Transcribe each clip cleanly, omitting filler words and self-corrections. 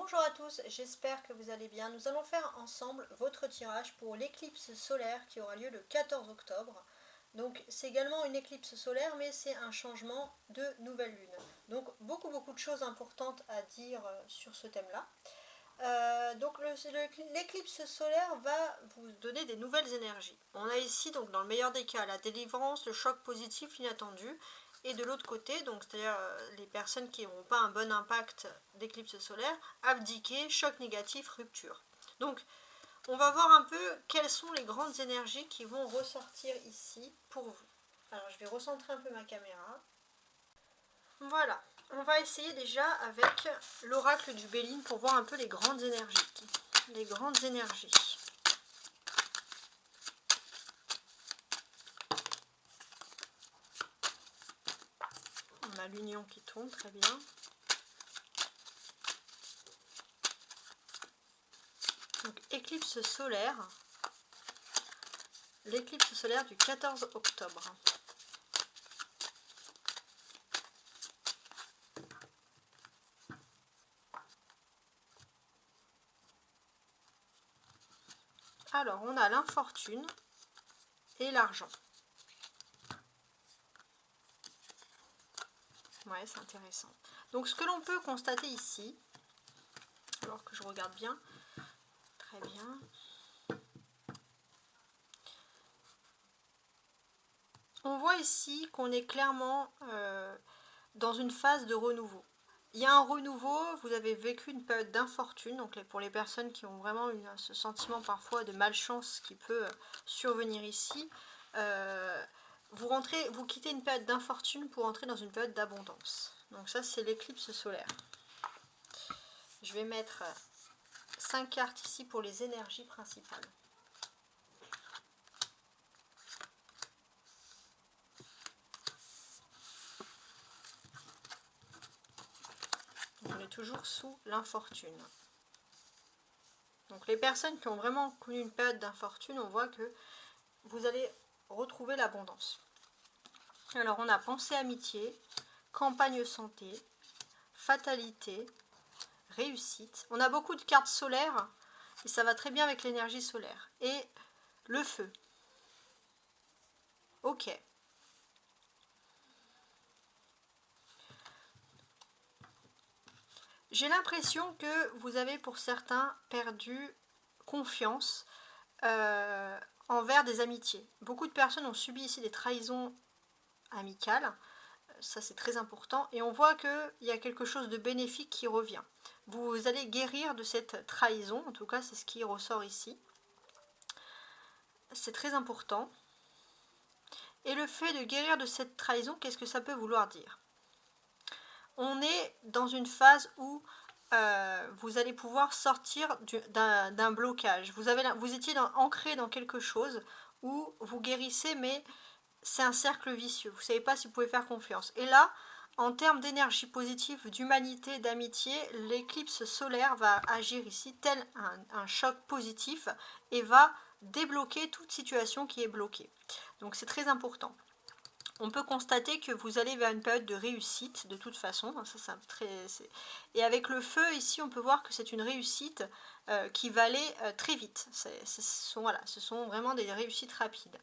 Bonjour à tous, j'espère que vous allez bien. Nous allons faire ensemble votre tirage pour l'éclipse solaire qui aura lieu le 14 octobre. Donc c'est également une éclipse solaire mais c'est un changement de nouvelle lune. Donc beaucoup de choses importantes à dire sur ce thème-là. Donc l'éclipse solaire va vous donner des nouvelles énergies. On a ici donc dans le meilleur des cas la délivrance, le choc positif, l'inattendu. Et de l'autre côté, donc c'est-à-dire les personnes qui n'auront pas un bon impact d'éclipse solaire, abdiquer, choc négatif, rupture. Donc on va voir un peu quelles sont les grandes énergies qui vont ressortir ici pour vous. Alors je vais recentrer un peu ma caméra. Voilà, on va essayer déjà avec l'oracle du Béline pour voir un peu les grandes énergies. Les grandes énergies. On a l'union qui tourne, très bien. Donc éclipse solaire. L'éclipse solaire du 14 octobre. Alors, on a l'infortune et l'argent. Ouais, c'est intéressant. Donc, ce que l'on peut constater ici, alors que je regarde bien, très bien. On voit ici qu'on est clairement dans une phase de renouveau. Il y a un renouveau, vous avez vécu une période d'infortune, donc pour les personnes qui ont vraiment ce sentiment parfois de malchance qui peut survenir ici, vous quittez une période d'infortune pour entrer dans une période d'abondance. Donc ça c'est l'éclipse solaire. Je vais mettre 5 cartes ici pour les énergies principales. On est toujours sous l'infortune. Donc les personnes qui ont vraiment connu une période d'infortune, on voit que vous allez retrouver l'abondance. Alors on a pensée amitié, campagne santé, fatalité, réussite. On a beaucoup de cartes solaires et ça va très bien avec l'énergie solaire. Et le feu. Ok. J'ai l'impression que vous avez pour certains perdu confiance envers des amitiés. Beaucoup de personnes ont subi ici des trahisons amicales. Ça c'est très important. Et on voit qu'il y a quelque chose de bénéfique qui revient. Vous allez guérir de cette trahison. En tout cas, c'est ce qui ressort ici. C'est très important. Et le fait de guérir de cette trahison, qu'est-ce que ça peut vouloir dire? On est dans une phase où vous allez pouvoir sortir d'un blocage. Vous étiez ancré dans quelque chose où vous guérissez, mais c'est un cercle vicieux. Vous ne savez pas si vous pouvez faire confiance. Et là, en termes d'énergie positive, d'humanité, d'amitié, l'éclipse solaire va agir ici tel un choc positif et va débloquer toute situation qui est bloquée. Donc c'est très important. On peut constater que vous allez vers une période de réussite de toute façon. Et avec le feu ici, on peut voir que c'est une réussite qui va aller très vite. Ce sont vraiment des réussites rapides.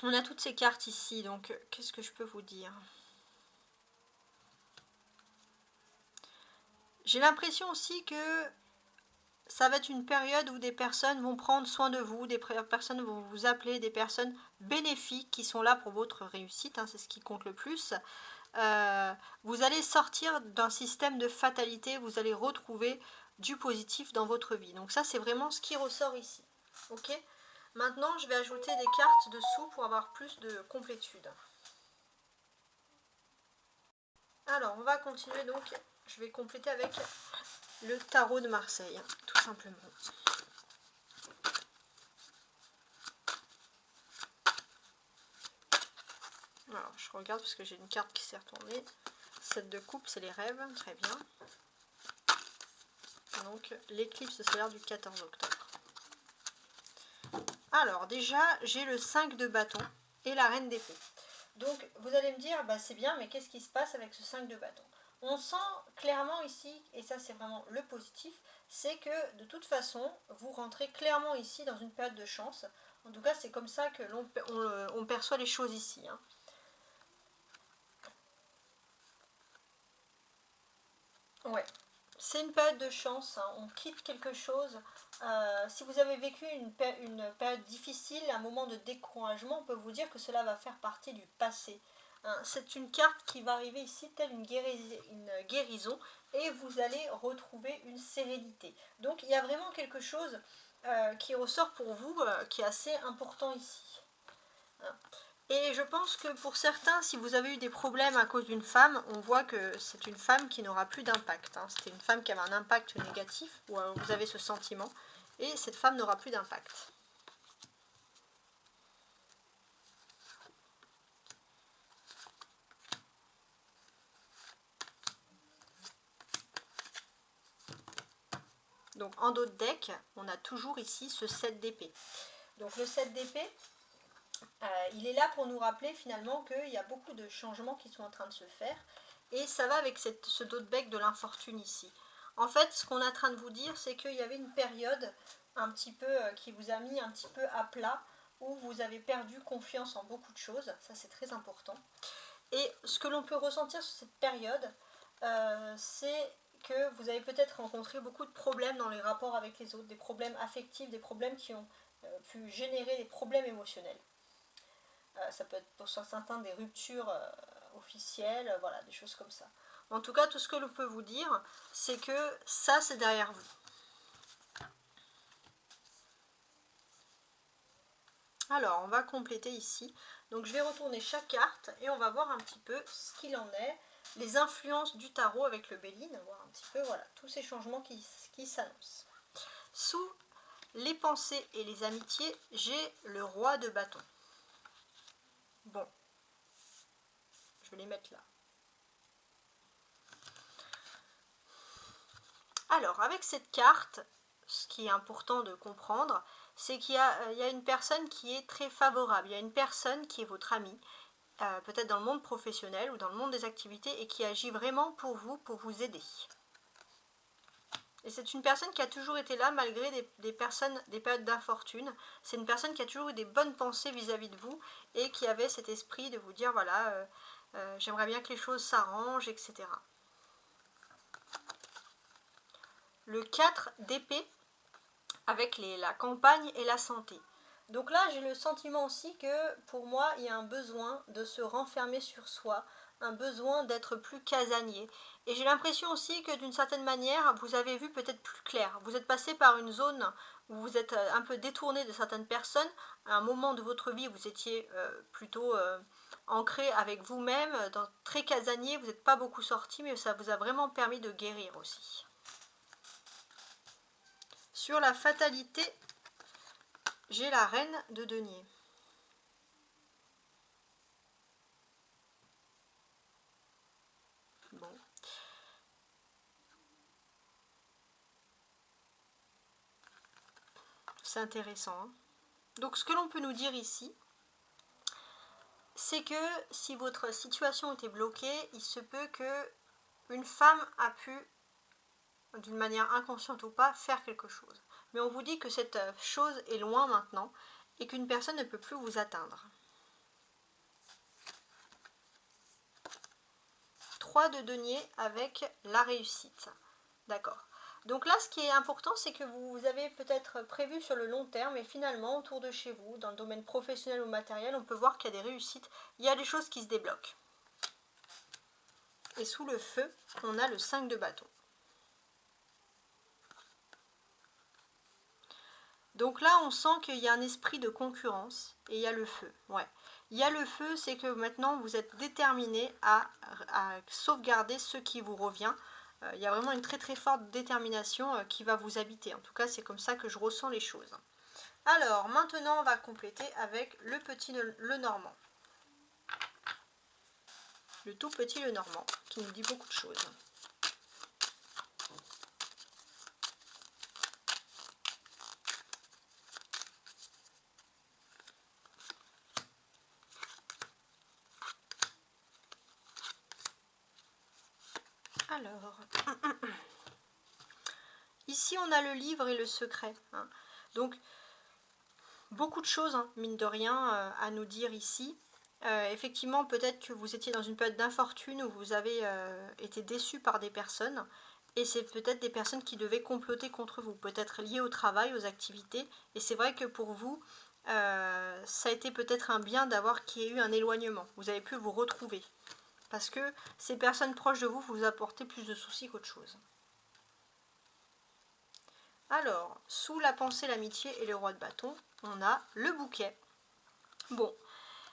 On a toutes ces cartes ici, donc qu'est-ce que je peux vous dire? J'ai l'impression aussi que ça va être une période où des personnes vont prendre soin de vous, des personnes vont vous appeler, des personnes bénéfiques qui sont là pour votre réussite, hein, c'est ce qui compte le plus. Vous allez sortir d'un système de fatalité, vous allez retrouver du positif dans votre vie. Donc ça, c'est vraiment ce qui ressort ici. Ok ? Maintenant, je vais ajouter des cartes dessous pour avoir plus de complétude. Alors, on va continuer donc. Je vais compléter avec le tarot de Marseille, tout simplement. Alors, je regarde parce que j'ai une carte qui s'est retournée. 7 de coupe, c'est les rêves, très bien. Donc, l'éclipse solaire du 14 octobre. Alors, déjà, j'ai le 5 de bâton et la reine d'épée. Donc, vous allez me dire, bah, c'est bien, mais qu'est-ce qui se passe avec ce 5 de bâton? On sent clairement ici, et ça c'est vraiment le positif, c'est que de toute façon, vous rentrez clairement ici dans une période de chance. En tout cas, c'est comme ça que on perçoit les choses ici, hein. Ouais, c'est une période de chance, hein. On quitte quelque chose. Si vous avez vécu une période difficile, un moment de découragement, on peut vous dire que cela va faire partie du passé, hein. C'est une carte qui va arriver ici telle une guérison et vous allez retrouver une sérénité. Donc il y a vraiment quelque chose qui ressort pour vous qui est assez important ici, hein. Et je pense que pour certains, si vous avez eu des problèmes à cause d'une femme, on voit que c'est une femme qui n'aura plus d'impact, hein. C'était une femme qui avait un impact négatif, ou vous avez ce sentiment, et cette femme n'aura plus d'impact. Donc en dos de deck, on a toujours ici ce 7 d'épée. Donc le 7 d'épée, il est là pour nous rappeler finalement qu'il y a beaucoup de changements qui sont en train de se faire. Et ça va avec ce dos de bec de l'infortune ici. En fait, ce qu'on est en train de vous dire, c'est qu'il y avait une période un petit peu qui vous a mis un petit peu à plat, où vous avez perdu confiance en beaucoup de choses. Ça, c'est très important. Et ce que l'on peut ressentir sur cette période, c'est que vous avez peut-être rencontré beaucoup de problèmes dans les rapports avec les autres, des problèmes affectifs, des problèmes qui ont pu générer des problèmes émotionnels. Ça peut être pour certains des ruptures officielles, voilà, des choses comme ça. En tout cas, tout ce que l'on peut vous dire, c'est que ça, c'est derrière vous. Alors, on va compléter ici. Donc, je vais retourner chaque carte et on va voir un petit peu ce qu'il en est, les influences du tarot avec le Béline, voir un petit peu, voilà, tous ces changements qui s'annoncent. Sous les pensées et les amitiés, j'ai le roi de bâton. Bon, je vais les mettre là. Alors, avec cette carte, ce qui est important de comprendre, c'est qu'il y a une personne qui est très favorable. Il y a une personne qui est votre amie, peut-être dans le monde professionnel ou dans le monde des activités, et qui agit vraiment pour vous aider. Et c'est une personne qui a toujours été là malgré des périodes d'infortune. C'est une personne qui a toujours eu des bonnes pensées vis-à-vis de vous et qui avait cet esprit de vous dire, voilà, j'aimerais bien que les choses s'arrangent, etc. Le 4 d'épée avec la campagne et la santé. Donc là, j'ai le sentiment aussi que pour moi, il y a un besoin de se renfermer sur soi, un besoin d'être plus casanier. Et j'ai l'impression aussi que d'une certaine manière, vous avez vu peut-être plus clair. Vous êtes passé par une zone où vous êtes un peu détourné de certaines personnes. À un moment de votre vie, vous étiez plutôt ancré avec vous-même, très casanier. Vous n'êtes pas beaucoup sorti, mais ça vous a vraiment permis de guérir aussi. Sur la fatalité, j'ai la reine de denier. Bon. C'est intéressant, hein. Donc ce que l'on peut nous dire ici, c'est que si votre situation était bloquée, il se peut que une femme a pu, d'une manière inconsciente ou pas, faire quelque chose. Mais on vous dit que cette chose est loin maintenant et qu'une personne ne peut plus vous atteindre. 3 de denier avec la réussite. D'accord. Donc là, ce qui est important, c'est que vous avez peut-être prévu sur le long terme, et finalement, autour de chez vous, dans le domaine professionnel ou matériel, on peut voir qu'il y a des réussites, il y a des choses qui se débloquent. Et sous le feu, on a le 5 de bâton. Donc là, on sent qu'il y a un esprit de concurrence, et il y a le feu. Ouais. Il y a le feu, c'est que maintenant, vous êtes déterminé à sauvegarder ce qui vous revient. Il y a vraiment une très très forte détermination qui va vous habiter. En tout cas, c'est comme ça que je ressens les choses. Alors, maintenant, on va compléter avec le petit le normand. Le tout petit le normand, qui nous dit beaucoup de choses. Alors, ici on a le livre et le secret. Hein. Donc, beaucoup de choses, hein, mine de rien, à nous dire ici. Effectivement, peut-être que vous étiez dans une période d'infortune où vous avez été déçu par des personnes. Et c'est peut-être des personnes qui devaient comploter contre vous, peut-être liées au travail, aux activités. Et c'est vrai que pour vous, ça a été peut-être un bien d'avoir qu'il y ait eu un éloignement. Vous avez pu vous retrouver. Parce que ces personnes proches de vous vous apportaient plus de soucis qu'autre chose. Alors, sous la pensée, l'amitié et le roi de bâton, on a le bouquet. Bon,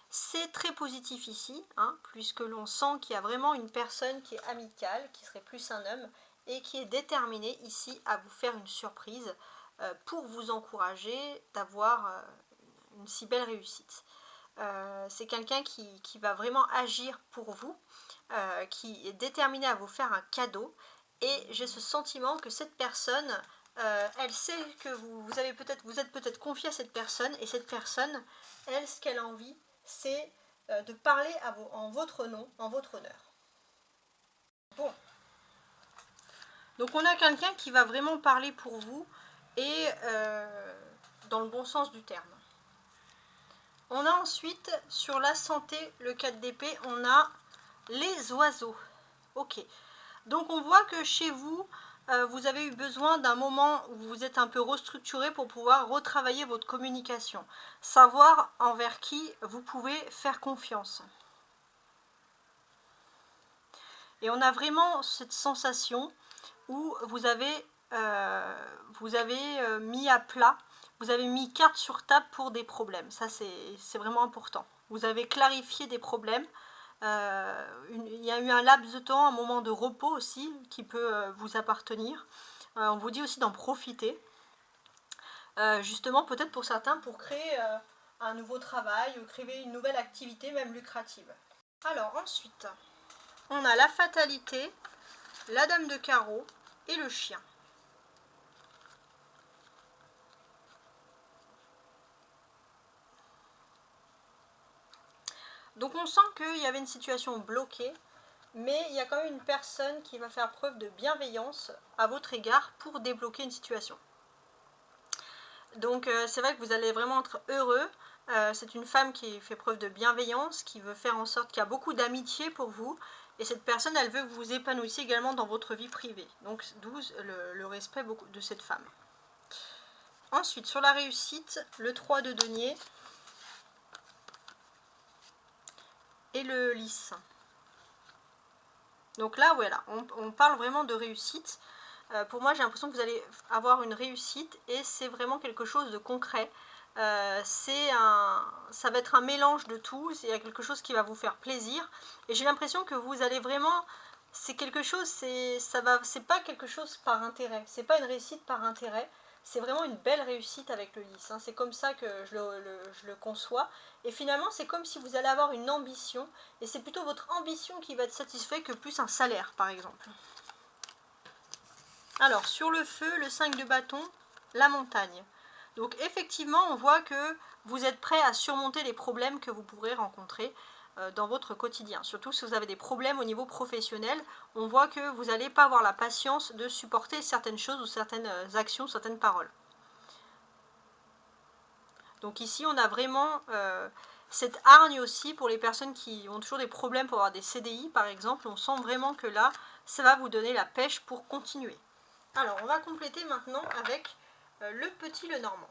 c'est très positif ici, hein, puisque l'on sent qu'il y a vraiment une personne qui est amicale, qui serait plus un homme, et qui est déterminée ici à vous faire une surprise pour vous encourager d'avoir une si belle réussite. C'est quelqu'un qui va vraiment agir pour vous, qui est déterminé à vous faire un cadeau, et j'ai ce sentiment que cette personne, elle sait que vous êtes peut-être confié à cette personne, et cette personne, elle, ce qu'elle a envie, c'est de parler en votre nom, en votre honneur. Bon. Donc on a quelqu'un qui va vraiment parler pour vous, et dans le bon sens du terme. On a ensuite, sur la santé, le 4 d'épée, on a les oiseaux. Ok. Donc on voit que chez vous, vous avez eu besoin d'un moment où vous êtes un peu restructuré pour pouvoir retravailler votre communication. Savoir envers qui vous pouvez faire confiance. Et on a vraiment cette sensation où vous avez mis à plat, vous avez mis carte sur table pour des problèmes. Ça, c'est vraiment important. Vous avez clarifié des problèmes. Il y a eu un laps de temps, un moment de repos aussi qui peut vous appartenir. On vous dit aussi d'en profiter. Justement, peut-être pour certains, pour créer un nouveau travail ou créer une nouvelle activité, même lucrative. Alors ensuite, on a la fatalité, la dame de carreau et le chien. Donc on sent qu'il y avait une situation bloquée, mais il y a quand même une personne qui va faire preuve de bienveillance à votre égard pour débloquer une situation. Donc c'est vrai que vous allez vraiment être heureux. C'est une femme qui fait preuve de bienveillance, qui veut faire en sorte qu'il y a beaucoup d'amitié pour vous. Et cette personne, elle veut que vous vous épanouissiez également dans votre vie privée. Donc d'où le respect de cette femme. Ensuite, sur la réussite, le 3 de denier et le lys. Donc là, voilà, on parle vraiment de réussite. Pour moi, j'ai l'impression que vous allez avoir une réussite et c'est vraiment quelque chose de concret. Ça va être un mélange de tout, il y a quelque chose qui va vous faire plaisir. Et j'ai l'impression que vous allez vraiment... C'est quelque chose, c'est pas quelque chose par intérêt, c'est pas une réussite par intérêt. C'est vraiment une belle réussite avec le lys. Hein. C'est comme ça que je le conçois. Et finalement, c'est comme si vous allez avoir une ambition. Et c'est plutôt votre ambition qui va être satisfaite que plus un salaire, par exemple. Alors, sur le feu, le 5 de bâton, la montagne. Donc, effectivement, on voit que vous êtes prêt à surmonter les problèmes que vous pourrez rencontrer dans votre quotidien. Surtout si vous avez des problèmes au niveau professionnel, on voit que vous n'allez pas avoir la patience de supporter certaines choses ou certaines actions, certaines paroles. Donc ici, on a vraiment cette hargne aussi pour les personnes qui ont toujours des problèmes pour avoir des CDI, par exemple. On sent vraiment que là, ça va vous donner la pêche pour continuer. Alors, on va compléter maintenant avec le petit Lenormand.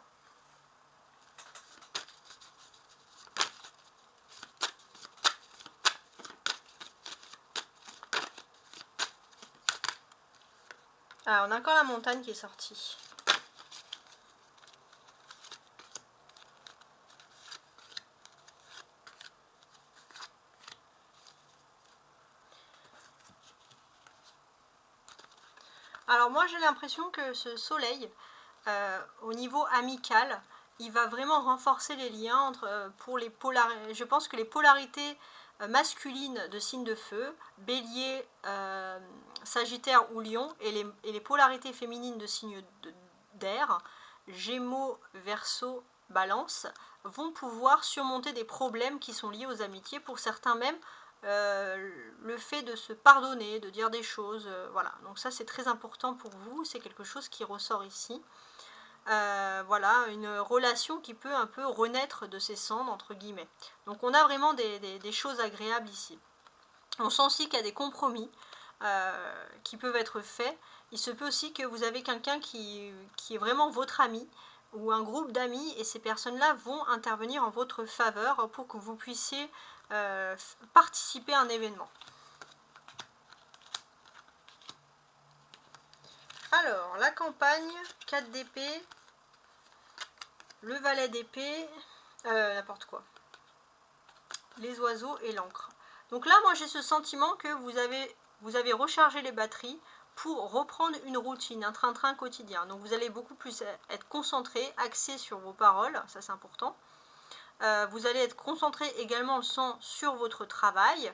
Ah, on a encore la montagne qui est sortie. Alors moi j'ai l'impression que ce soleil, au niveau amical, il va vraiment renforcer les liens pour les polarités. Je pense que les polarités masculines de signes de feu, bélier, sagittaire ou lion, et les polarités féminines de signes d'air, gémeaux, verseau, balance, vont pouvoir surmonter des problèmes qui sont liés aux amitiés, pour certains même le fait de se pardonner, de dire des choses, voilà. Donc ça c'est très important pour vous, c'est quelque chose qui ressort ici. Voilà, une relation qui peut un peu renaître de ses cendres, entre guillemets. Donc on a vraiment des choses agréables ici. On sent aussi qu'il y a des compromis qui peuvent être faits. Il se peut aussi que vous avez quelqu'un qui est vraiment votre ami, ou un groupe d'amis, et ces personnes-là vont intervenir en votre faveur pour que vous puissiez participer à un événement. Alors, la campagne, 4 d'épée, le valet d'épée, n'importe quoi, les oiseaux et l'encre. Donc là, moi j'ai ce sentiment que vous avez rechargé les batteries pour reprendre une routine, un train-train quotidien. Donc vous allez beaucoup plus être concentré, axé sur vos paroles, ça c'est important. Vous allez être concentré également le sang sur votre travail.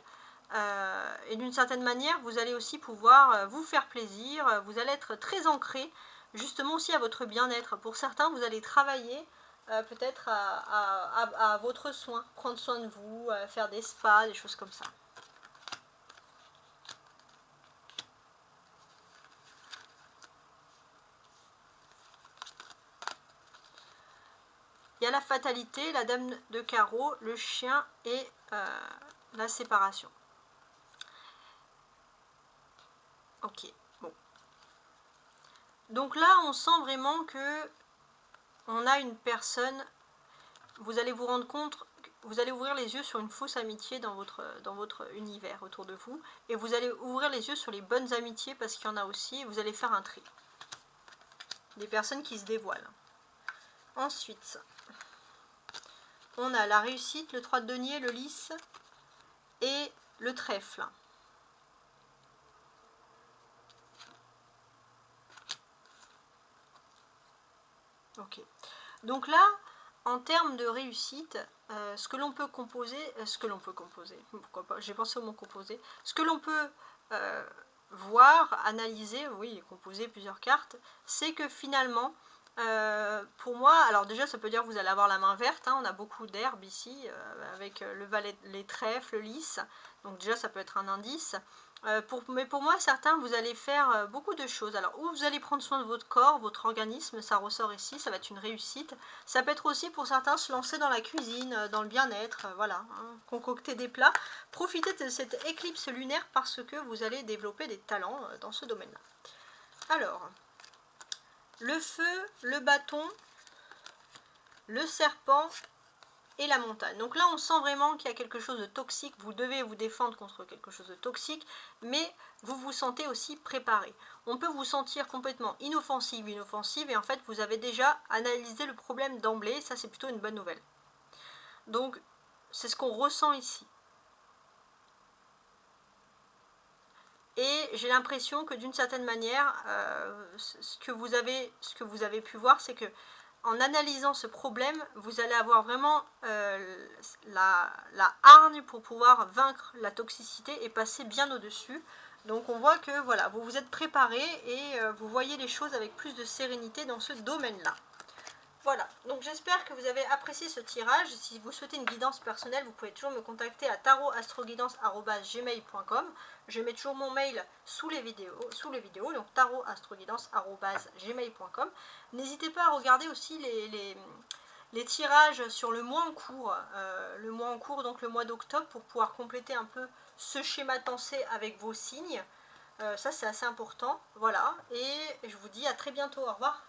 Et d'une certaine manière, vous allez aussi pouvoir vous faire plaisir. Vous allez être très ancré justement aussi à votre bien-être. Pour certains, vous allez travailler peut-être à votre soin, prendre soin de vous, faire des spas, des choses comme ça. Il y a la fatalité, la dame de carreau, le chien et la séparation. Ok, bon. Donc là, on sent vraiment que on a une personne, vous allez vous rendre compte, vous allez ouvrir les yeux sur une fausse amitié dans votre univers autour de vous, et vous allez ouvrir les yeux sur les bonnes amitiés, parce qu'il y en a aussi, et vous allez faire un tri. Des personnes qui se dévoilent. Ensuite, on a la réussite, le 3 de denier, le lys et le trèfle. Ok. Donc là, en termes de réussite, ce que l'on peut composer, pourquoi pas, j'ai pensé au mot composer, ce que l'on peut voir, analyser, oui, composer plusieurs cartes, c'est que finalement, pour moi, alors déjà ça peut dire que vous allez avoir la main verte, hein, on a beaucoup d'herbe ici, avec le valet, les trèfles, le lys, donc déjà ça peut être un indice. Mais pour moi, certains, vous allez faire beaucoup de choses. Alors, ou vous allez prendre soin de votre corps, votre organisme, ça ressort ici, ça va être une réussite. Ça peut être aussi pour certains se lancer dans la cuisine, dans le bien-être, voilà, hein, concocter des plats. Profitez de cette éclipse lunaire parce que vous allez développer des talents dans ce domaine-là. Alors, le feu, le bâton, le serpent et la montagne. Donc là, on sent vraiment qu'il y a quelque chose de toxique. Vous devez vous défendre contre quelque chose de toxique, mais vous vous sentez aussi préparé. On peut vous sentir complètement inoffensive, et en fait, vous avez déjà analysé le problème d'emblée. Ça, c'est plutôt une bonne nouvelle. Donc, c'est ce qu'on ressent ici. Et j'ai l'impression que d'une certaine manière, ce que vous avez pu voir, c'est que en analysant ce problème, vous allez avoir vraiment la hargne pour pouvoir vaincre la toxicité et passer bien au-dessus. Donc on voit que voilà, vous vous êtes préparé et vous voyez les choses avec plus de sérénité dans ce domaine-là. Voilà, donc j'espère que vous avez apprécié ce tirage. Si vous souhaitez une guidance personnelle, vous pouvez toujours me contacter à tarotastroguidance@gmail.com. Je mets toujours mon mail sous les vidéos, donc tarotastroguidance@gmail.com. N'hésitez pas à regarder aussi les tirages sur le mois en cours, donc le mois d'octobre, pour pouvoir compléter un peu ce schéma de pensée avec vos signes. Ça c'est assez important, voilà, et je vous dis à très bientôt, au revoir.